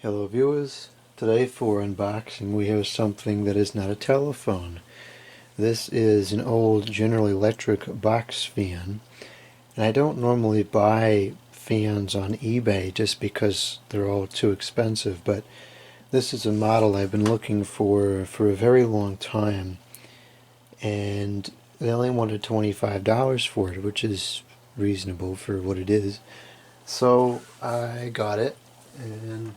Hello viewers, today for unboxing we have something that is not a telephone. This is an old General Electric box fan, and I don't normally buy fans on eBay just because they're all too expensive, but this is a model I've been looking for a very long time, and they only wanted $25 for it, which is reasonable for what it is. So I got it, and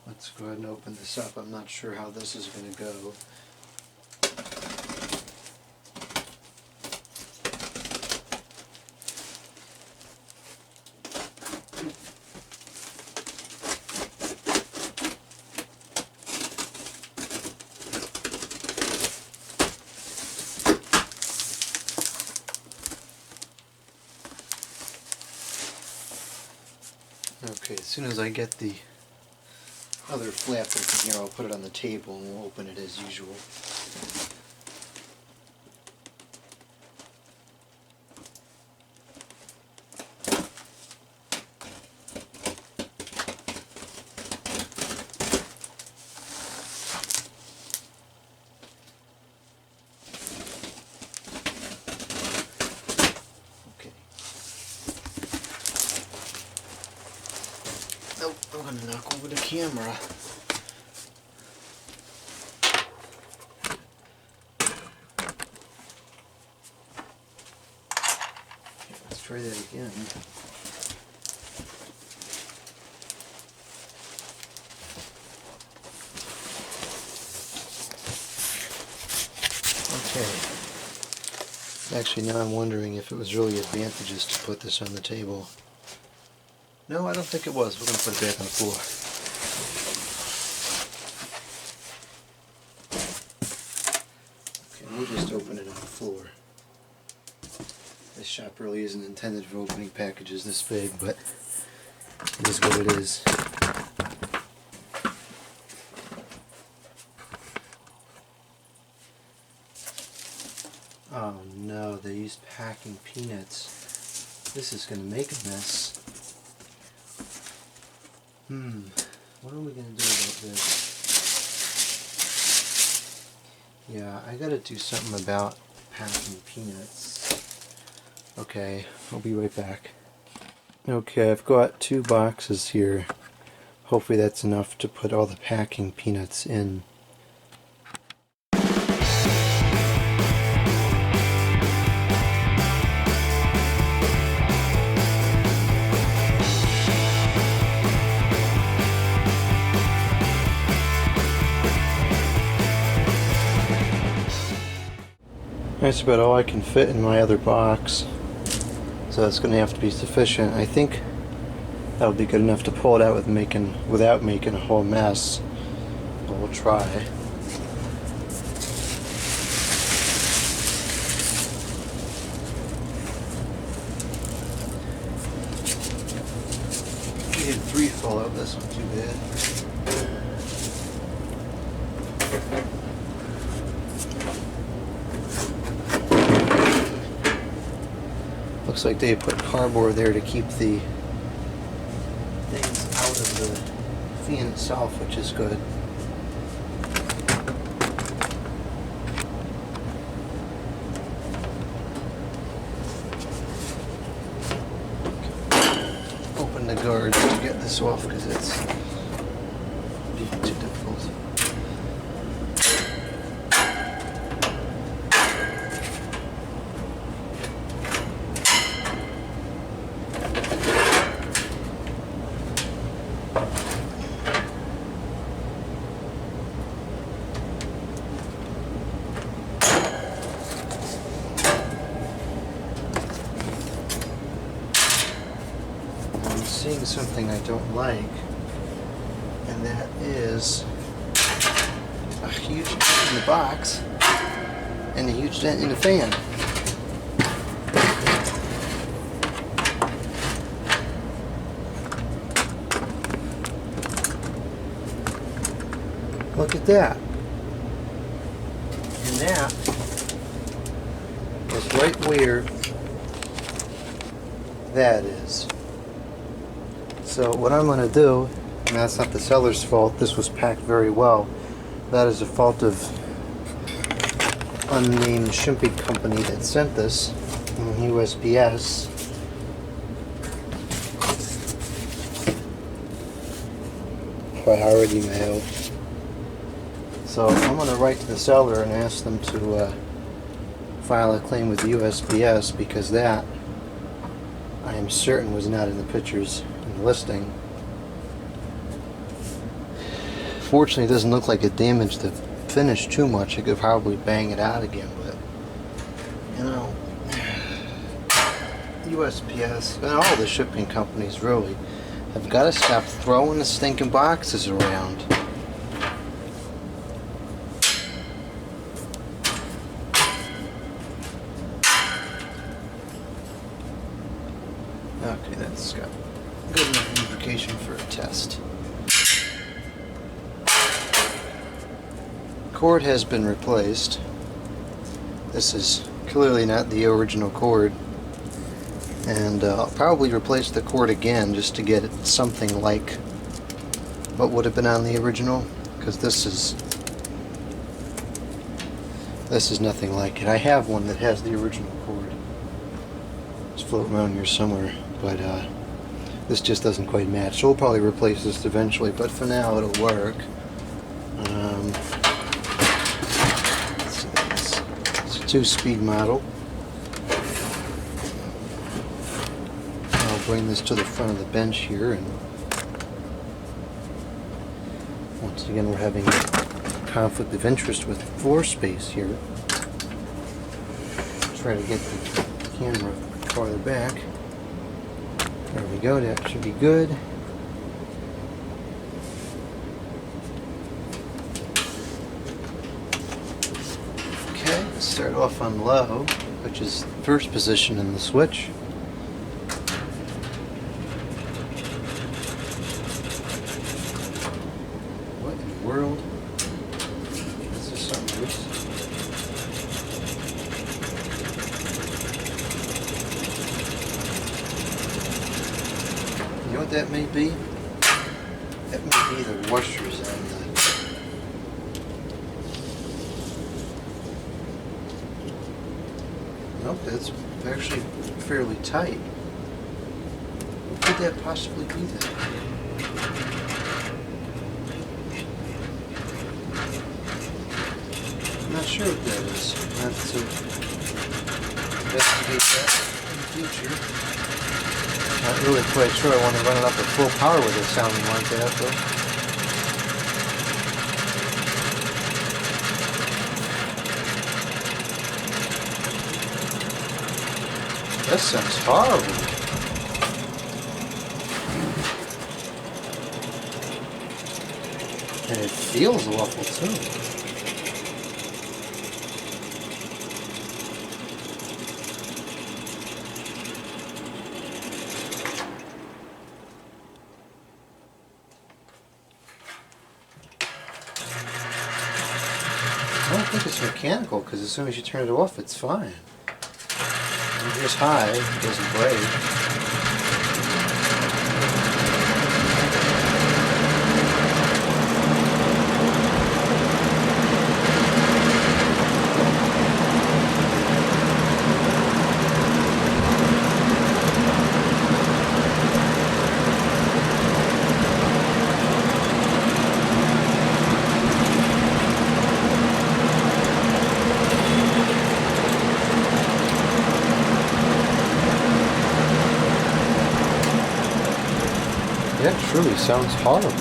let's go ahead and open this up. I'm not sure how this is going to go. Okay, as soon as I get the other flap open here, I'll put it on the table and we'll open it as usual. Okay. Nope, I'm going to knock over the camera. Let's try that again. Okay. Actually, now I'm wondering if it was really advantageous to put this on the table. No, I don't think it was. We're going to put it back on the floor. Okay, we'll just open it on the floor. This shop really isn't intended for opening packages this big, but it is what it is. Oh no, they used packing peanuts. This is going to make a mess. What are we going to do about this? Yeah, I got to do something about packing peanuts. Okay, I'll be right back. Okay, I've got 2 boxes here. Hopefully that's enough to put all the packing peanuts in. That's about all I can fit in my other box, so that's going to have to be sufficient. I think that'll be good enough to pull it out without making a whole mess. But we'll try. We had 3 fall out. This one too bad. Looks like they put cardboard there to keep the things out of the fan itself, which is good. Open the guard to get this off because it's too difficult. Seeing something I don't like, and that is a huge dent in the box and a huge dent in the fan. Look at that. And that is right where that is. So what I'm going to do And that's not the seller's fault. This was packed very well. That is a fault of unnamed shipping company that sent this in USPS. Priority mail. So I'm going to write to the seller and ask them to file a claim with the USPS, because that, I am certain, was not in the pictures in the listing. Fortunately, it doesn't look like it damaged the finish too much. I could probably bang it out again, but you know, USPS and all the shipping companies really have got to stop throwing the stinking boxes around. Okay, that's got good enough lubrication for a test. Cord has been replaced. This is clearly not the original cord, and I'll probably replace the cord again just to get it something like what would have been on the original, because this is nothing like it. I have one that has the original cord. It's floating around here somewhere, but this just doesn't quite match. So we'll probably replace this eventually, but for now it'll work. It's a 2-speed model. I'll bring this to the front of the bench here, and once again we're having a conflict of interest with floor space here. Try to get the camera farther back. There we go, that should be good. Okay, let's start off on low, which is the first position in the switch. What in the world? Is this something loose? You know what that may be? That may be the washers on the... Nope, that's actually fairly tight. What could that possibly be then? I'm not sure what that is. I'll have to investigate that in the future. Not really quite sure I want to run it up at full power with it sounding like that, though. That sounds horrible. And it feels awful too. I don't think it's mechanical, because as soon as you turn it off, it's fine. Here's high, it doesn't break. That truly sounds horrible.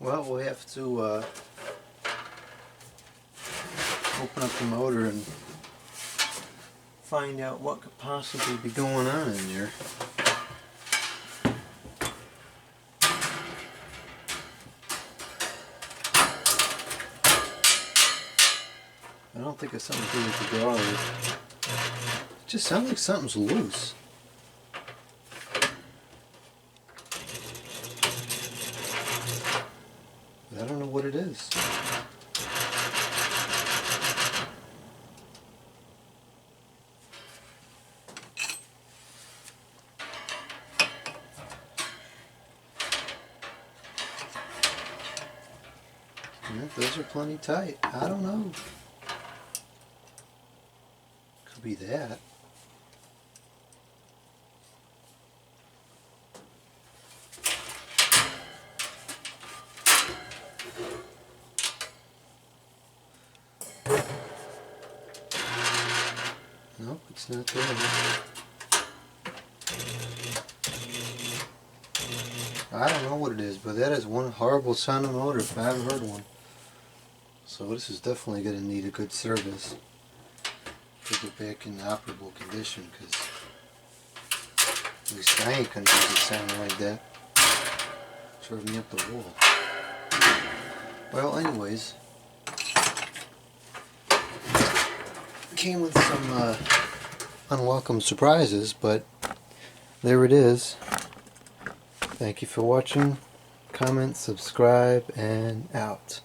Well, we'll have to open up the motor and find out what could possibly be going on in there. I don't think it's something to do with the garlic. It just sounds like something's loose. what it is. Yeah, those are plenty tight. I don't know. Could be that. Nope, it's not there. I don't know what it is, but that is one horrible sounding motor if I ever heard one. So this is definitely going to need a good service to get back in operable condition, because at least I ain't going to use it sounding like that. Drove me up the wall. Well, anyways, came with some unwelcome surprises, but there it is. Thank you for watching. Comment, subscribe, and out.